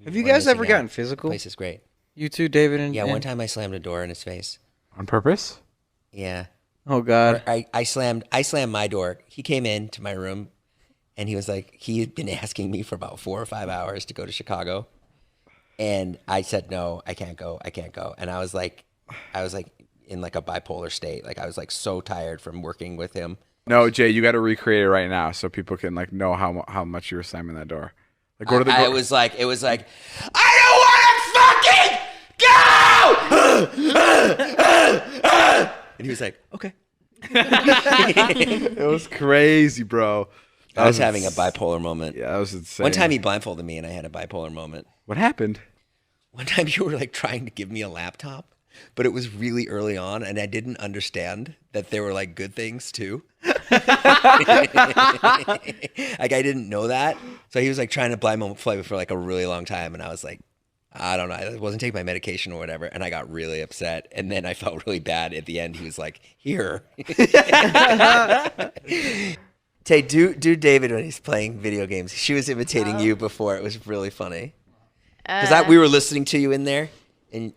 Have you guys ever gotten physical? Place is great. You too, David? And one time I slammed a door in his face. On purpose? Yeah. Oh, God. I slammed my door. He came into my room, and he was like, he had been asking me for about 4 or 5 hours to go to Chicago. And I said, no, I can't go. And I was like in like a bipolar state. Like I was like so tired from working with him. No, Jay, you got to recreate it right now so people can like know how much you were slamming that door. Like go to the door. It was like, I don't want to fucking go! And he was like, okay. It was crazy, bro. I was having a bipolar moment. Yeah, that was insane. One time he blindfolded me and I had a bipolar moment. What happened? One time you were like trying to give me a laptop, but it was really early on and I didn't understand that there were like good things too. Like I didn't know that. So he was like trying to blindfold me for like a really long time and I was like, I don't know. I wasn't taking my medication or whatever. And I got really upset. And then I felt really bad at the end. He was like, here. Tay, do David when he's playing video games. She was imitating you before. It was really funny. Because we were listening to you in there. And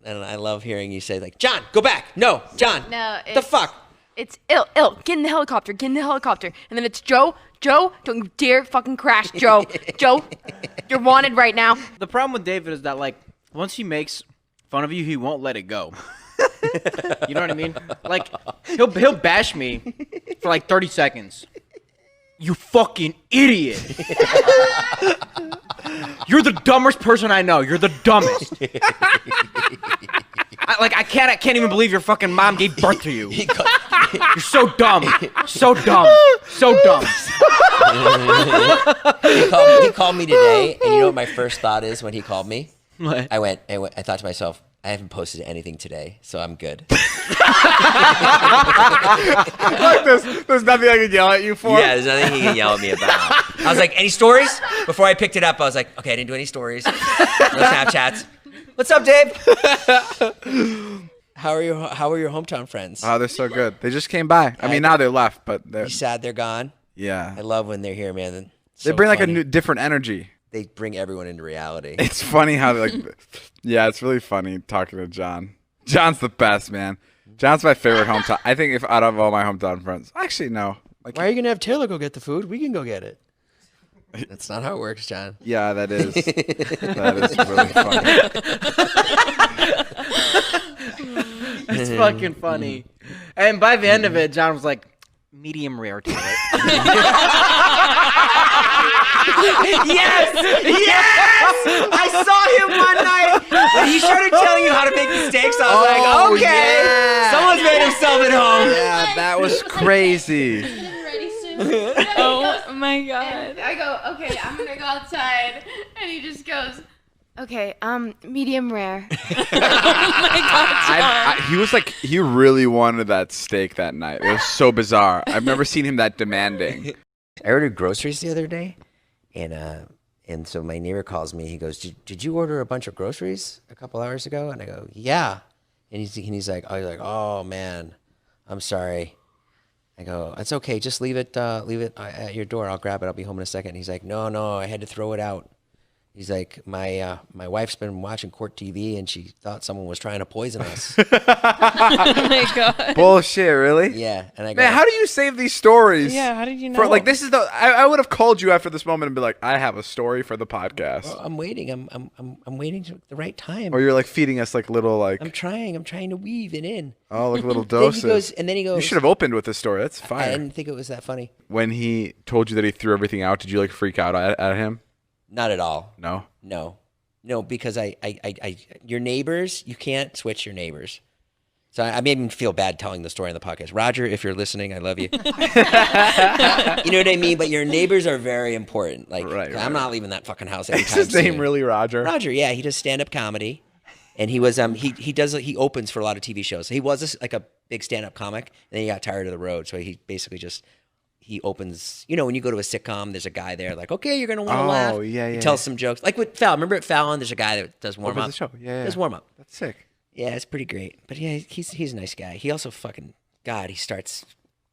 I love hearing you say like, John, go back. No, John. No. The fuck? It's ill. Get in the helicopter. And then it's Joe, don't you dare fucking crash, Joe. Joe, you're wanted right now. The problem with David is that, like, once he makes fun of you, he won't let it go. You know what I mean? Like, he'll bash me for like 30 seconds. You fucking idiot. You're the dumbest person I know. You're the dumbest. I can't even believe your fucking mom gave birth to you. You're so dumb. So dumb. He called me today, and you know what my first thought is when he called me? What? I thought to myself, I haven't posted anything today, so I'm good. Look, there's nothing I can yell at you for. Yeah, there's nothing he can yell at me about. I was like, any stories? Before I picked it up, I was like, okay, I didn't do any stories. No Snapchats. What's up, Dave? How are your hometown friends? Oh, they're so good. They just came by. I mean, now they left, but they're... You sad they're gone? Yeah. I love when they're here, man. They bring like a different energy. They bring everyone into reality. It's funny how like, yeah, it's really funny talking to John. John's the best, man. John's my favorite hometown. I think if out of all my hometown friends, actually no. Like, why are you gonna have Taylor go get the food? We can go get it. That's not how it works, John. Yeah, that is. That is really funny. It's fucking funny. And by the end of it, John was like, medium rare, Taylor. Yes! I saw him one night when he started telling you how to make the steaks. I was like, okay, yeah. Someone's made himself at home. Yeah, that was crazy. Ready soon. Oh my god. And I go, okay, I'm gonna go outside, and he just goes, okay, medium rare. Oh my god, He was like, he really wanted that steak that night. It was so bizarre. I've never seen him that demanding. I ordered groceries the other day, and so my neighbor calls me. He goes, "Did you order a bunch of groceries a couple hours ago?" And I go, "Yeah." And he's like, "Oh man, I'm sorry." I go, "It's okay. Just leave it at your door. I'll grab it. I'll be home in a second." He's like, "No, I had to throw it out." He's like, my wife's been watching court TV and she thought someone was trying to poison us. oh my god. Bullshit, really? Yeah, and I go, Man, how do you save these stories? Yeah, how did you know? For, like, this is the. I would have called you after this moment and be like, I have a story for the podcast. well, I'm waiting. I'm waiting to the right time. Or you're like feeding us like little like. I'm trying to weave it in. Oh, like little Then doses. then he goes. You should have opened with this story. That's I fire. didn't think it was that funny. When he told you that he threw everything out, did you like freak out at him? Not at all. No. No, because your neighbors, you can't switch your neighbors. So I made him feel bad telling the story on the podcast. Roger, if you're listening, I love you. You know what I mean? But your neighbors are very important. Like, I'm not leaving that fucking house anytime Is his name soon. really Roger? Roger, yeah, he does stand-up comedy, and he was he opens for a lot of TV shows. So he was like a big stand-up comic, and then he got tired of the road, so he basically just. He opens, you know, when you go to a sitcom, there's a guy there like, okay, you're going to want to laugh. Oh, yeah. He tells some jokes. Like with Fallon. Remember at Fallon, there's a guy that does warm-up. the show. Yeah. Does warm-up. That's sick. Yeah, it's pretty great. But yeah, he's a nice guy. He also fucking, God, he starts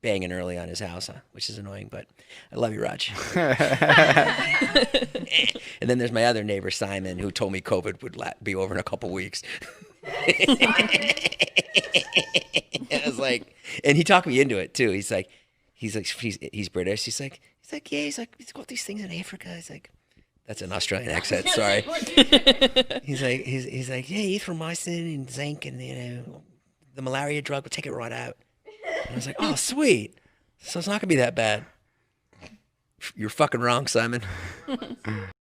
banging early on his house, which is annoying, but I love you, Raj. And then there's my other neighbor, Simon, who told me COVID would be over in a couple weeks. I was like, and he talked me into it too. He's British. He's like, yeah, he's got these things in Africa. He's like, that's an Australian accent. Sorry. he's like, yeah, erythromycin and zinc and the malaria drug will take it right out. And I was like, oh, sweet. So it's not gonna be that bad. You're fucking wrong, Simon.